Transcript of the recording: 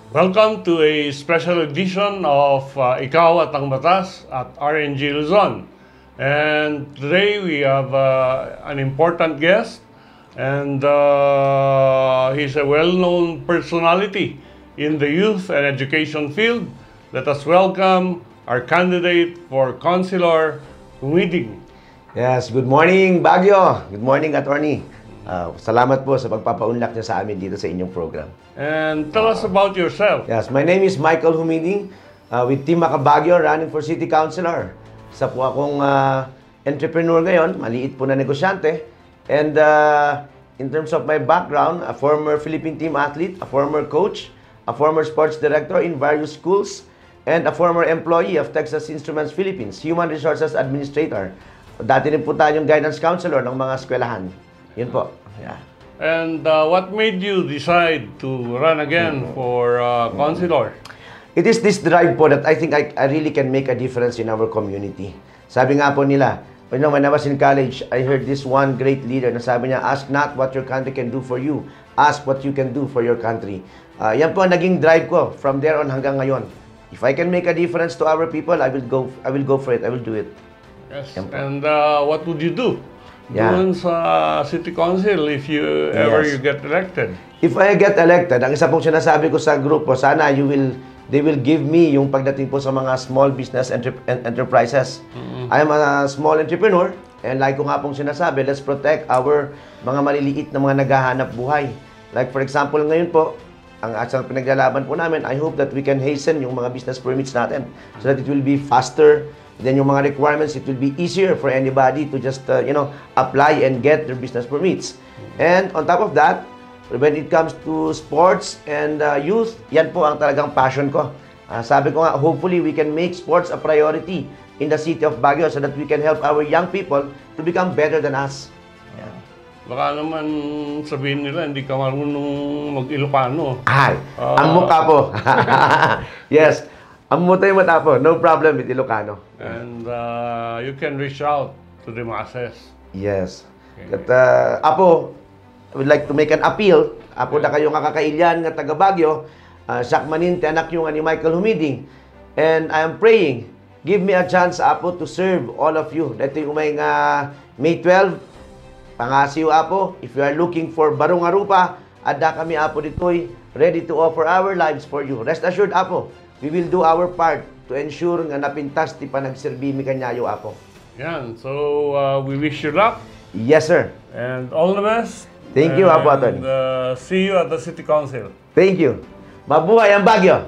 Welcome to a special edition of Ikaw at ang Batas at RNG Luzon. And today we have an important guest, and he's a well-known personality in the youth and education field. Let us welcome our candidate for Councilor Humiding. Yes, good morning Baguio. Good morning, Attorney. Salamat po sa pagpapaunlak niya sa amin dito sa inyong program. And tell us about yourself. Yes, my name is Michael Humiding with Team Macabagio, running for City Councilor. Isa po akong entrepreneur ngayon, maliit po na negosyante. And in terms of my background, a former Philippine team athlete, a former coach, a former sports director in various schools, and a former employee of Texas Instruments Philippines, Human Resources Administrator. Dati rin po tayong guidance counselor ng mga eskwelahan. Yun po. Yeah. And what made you decide to run again for councilor? It is this drive po that I think I really can make a difference in our community. Sabi nga po nila, when I was in college, I heard this one great leader na sabi niya, ask not what your country can do for you, ask what you can do for your country. Yan po ang naging drive ko from there on hanggang ngayon. If I can make a difference to our people, I will go for it. I will do it. Yes. And what would you do? Yeah. Doon sa City Council if you ever you get elected? If I get elected, ang isa pong sinasabi ko sa grupo, sana they will give me yung pagdating po sa mga small business enterprises. I am a small entrepreneur, and like ko nga pong sinasabi, let's protect our mga maliliit na mga naghahanap buhay. Like for example, ngayon po, ang asang pinaglalaban po namin, I hope that we can hasten yung mga business permits natin so that it will be faster. Then yung mga requirements, it will be easier for anybody to just, apply and get their business permits. And on top of that, when it comes to sports and youth, yan po ang talagang passion ko. Sabi ko nga, hopefully we can make sports a priority in the city of Baguio so that we can help our young people to become better than us. Yeah. Baka naman sabihin nila, hindi ka marunong mag-Ilocano. Ay, ang mukha po. Yes. Ang mutay mata po, no problem with Ilocano. And you can reach out to the masses. Yes. Okay. At Apo, I would like to make an appeal. Apo na kayo nga kakailyan nga taga Baguio, sakmanin ti anak yung ni Michael Humiding. And I am praying, give me a chance, Apo, to serve all of you. Dito yung umay nga May 12, pangasiw, Apo, if you are looking for barong arupa, adda kami, Apo, dito'y ready to offer our lives for you. Rest assured, Apo, we will do our part to ensure nga napintas ti panagserbi mi kanyayo, Apo. Yan. So, we wish you luck. Yes, sir. And all the best. Thank you, Apo, Atty. And see you at the City Council. Thank you. Mabuhay ang Baguio!